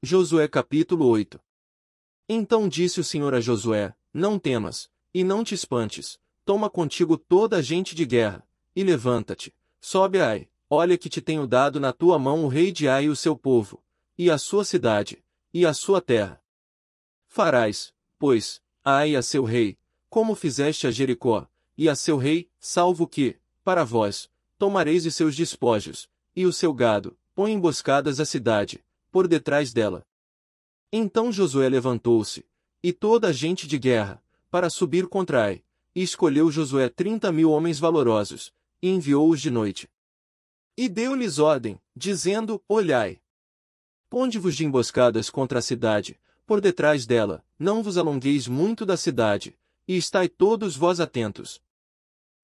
Josué capítulo 8. Então disse o Senhor a Josué: Não temas, e não te espantes, toma contigo toda a gente de guerra, e levanta-te, sobe a Ai, olha que te tenho dado na tua mão o rei de Ai e o seu povo, e a sua cidade, e a sua terra. Farás, pois, a Ai e a seu rei, como fizeste a Jericó, e a seu rei, salvo que, para vós, tomareis os seus despojos, e o seu gado, põe emboscadas à cidade, por detrás dela. Então Josué levantou-se, e toda a gente de guerra, para subir contra Ai, e escolheu Josué 30.000 homens valorosos, e enviou-os de noite. E deu-lhes ordem, dizendo: Olhai, ponde-vos de emboscadas contra a cidade, por detrás dela, não vos alongueis muito da cidade, e estai todos vós atentos.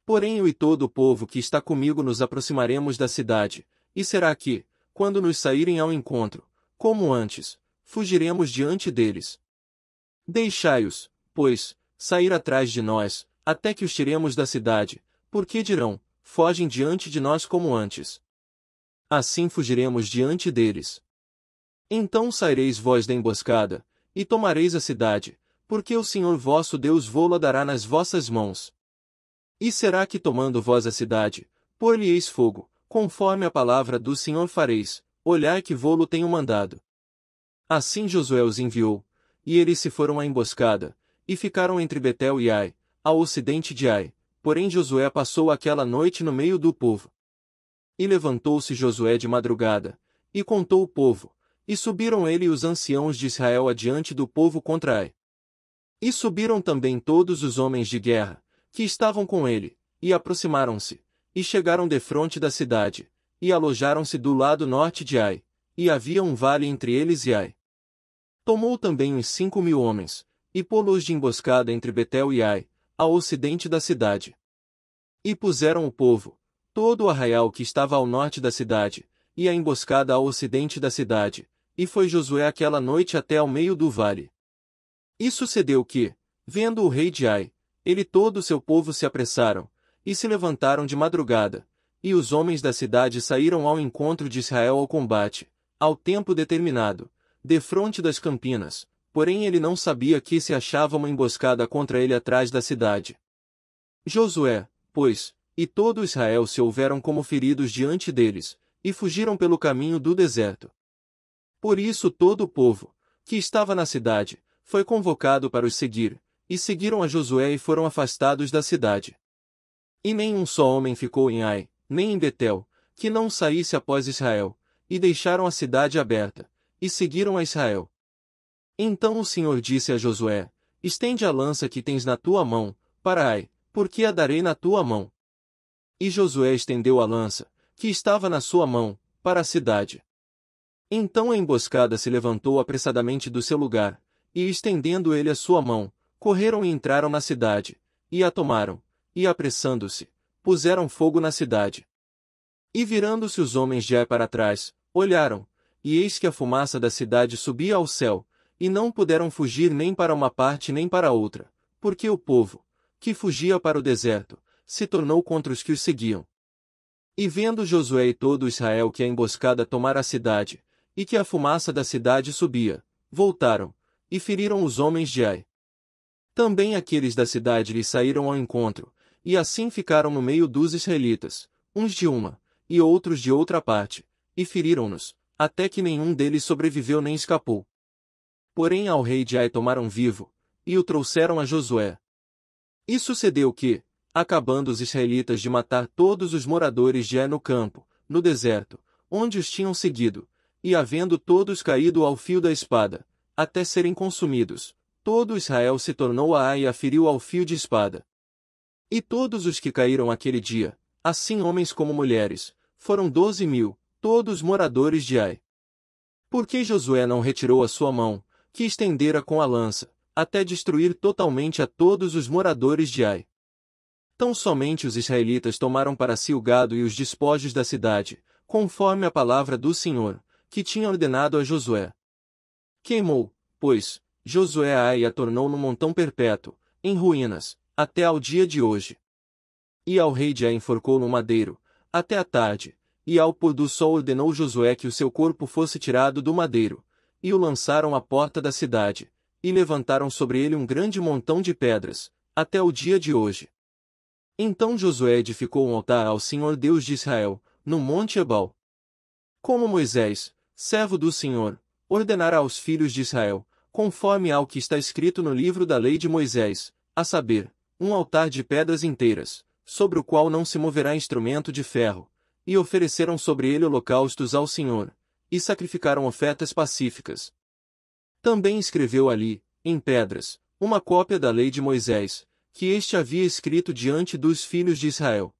Porém eu e todo o povo que está comigo nos aproximaremos da cidade, e será que, quando nos saírem ao encontro, como antes, fugiremos diante deles. Deixai-os, pois, sair atrás de nós, até que os tiremos da cidade, porque dirão: fogem diante de nós como antes. Assim fugiremos diante deles. Então saireis vós da emboscada, e tomareis a cidade, porque o Senhor vosso Deus vô-la dará nas vossas mãos. E será que tomando vós a cidade, pôr-lhe-eis fogo, conforme a palavra do Senhor fareis, olhai que vô-lo tenho mandado. Assim Josué os enviou, e eles se foram à emboscada, e ficaram entre Betel e Ai, ao ocidente de Ai, porém Josué passou aquela noite no meio do povo. E levantou-se Josué de madrugada, e contou o povo, e subiram ele e os anciãos de Israel adiante do povo contra Ai. E subiram também todos os homens de guerra, que estavam com ele, e aproximaram-se, e chegaram defronte da cidade, e alojaram-se do lado norte de Ai, e havia um vale entre eles e Ai. Tomou também uns 5.000 homens, e pô-los de emboscada entre Betel e Ai, ao ocidente da cidade. E puseram o povo, todo o arraial que estava ao norte da cidade, e a emboscada ao ocidente da cidade, e foi Josué aquela noite até ao meio do vale. E sucedeu que, vendo o rei de Ai, ele e todo o seu povo se apressaram, e se levantaram de madrugada, e os homens da cidade saíram ao encontro de Israel ao combate, ao tempo determinado, defronte das campinas, porém ele não sabia que se achava uma emboscada contra ele atrás da cidade. Josué, pois, e todo Israel se houveram como feridos diante deles, e fugiram pelo caminho do deserto. Por isso todo o povo, que estava na cidade, foi convocado para os seguir, e seguiram a Josué e foram afastados da cidade. E nem um só homem ficou em Ai, nem em Betel, que não saísse após Israel, e deixaram a cidade aberta, e seguiram a Israel. Então o Senhor disse a Josué: Estende a lança que tens na tua mão, para Ai, porque a darei na tua mão. E Josué estendeu a lança, que estava na sua mão, para a cidade. Então a emboscada se levantou apressadamente do seu lugar, e estendendo ele a sua mão, correram e entraram na cidade, e a tomaram, e apressando-se, puseram fogo na cidade. E virando-se os homens de Ai para trás, olharam, e eis que a fumaça da cidade subia ao céu, e não puderam fugir nem para uma parte nem para outra, porque o povo, que fugia para o deserto, se tornou contra os que os seguiam. E vendo Josué e todo Israel que a emboscada tomara a cidade, e que a fumaça da cidade subia, voltaram, e feriram os homens de Ai. Também aqueles da cidade lhes saíram ao encontro, e assim ficaram no meio dos israelitas, uns de uma, e outros de outra parte, e feriram-nos, até que nenhum deles sobreviveu nem escapou. Porém ao rei de Ai tomaram vivo, e o trouxeram a Josué. E sucedeu que, acabando os israelitas de matar todos os moradores de Ai no campo, no deserto, onde os tinham seguido, e havendo todos caído ao fio da espada, até serem consumidos, todo Israel se tornou a Ai e a feriu ao fio de espada. E todos os que caíram aquele dia, assim homens como mulheres, foram 12.000, todos moradores de Ai. Porque Josué não retirou a sua mão, que estendera com a lança, até destruir totalmente a todos os moradores de Ai. Tão somente os israelitas tomaram para si o gado e os despojos da cidade, conforme a palavra do Senhor, que tinha ordenado a Josué. Queimou, pois, Josué a Ai e a tornou num montão perpétuo, em ruínas, até ao dia de hoje. E ao rei de Ai enforcou no madeiro, até a tarde, e ao pôr do sol ordenou Josué que o seu corpo fosse tirado do madeiro, e o lançaram à porta da cidade, e levantaram sobre ele um grande montão de pedras, até o dia de hoje. Então Josué edificou um altar ao Senhor Deus de Israel, no monte Ebal. Como Moisés, servo do Senhor, ordenara aos filhos de Israel, conforme ao que está escrito no livro da lei de Moisés, a saber, um altar de pedras inteiras, sobre o qual não se moverá instrumento de ferro, e ofereceram sobre ele holocaustos ao Senhor, e sacrificaram ofertas pacíficas. Também escreveu ali, em pedras, uma cópia da lei de Moisés, que este havia escrito diante dos filhos de Israel.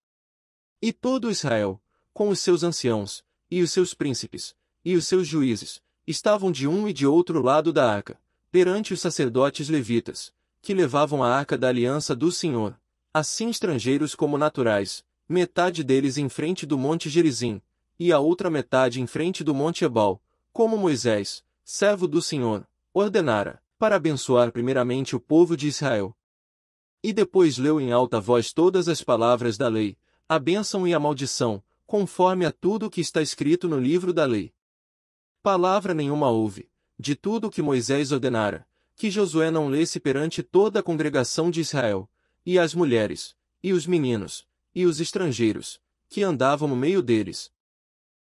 E todo Israel, com os seus anciãos, e os seus príncipes, e os seus juízes, estavam de um e de outro lado da arca, perante os sacerdotes levitas, que levavam a arca da aliança do Senhor, assim estrangeiros como naturais, metade deles em frente do monte Gerizim, e a outra metade em frente do monte Ebal, como Moisés, servo do Senhor, ordenara, para abençoar primeiramente o povo de Israel. E depois leu em alta voz todas as palavras da lei, a bênção e a maldição, conforme a tudo o que está escrito no livro da lei. Palavra nenhuma houve, de tudo o que Moisés ordenara, que Josué não lesse perante toda a congregação de Israel, e as mulheres, e os meninos, e os estrangeiros, que andavam no meio deles,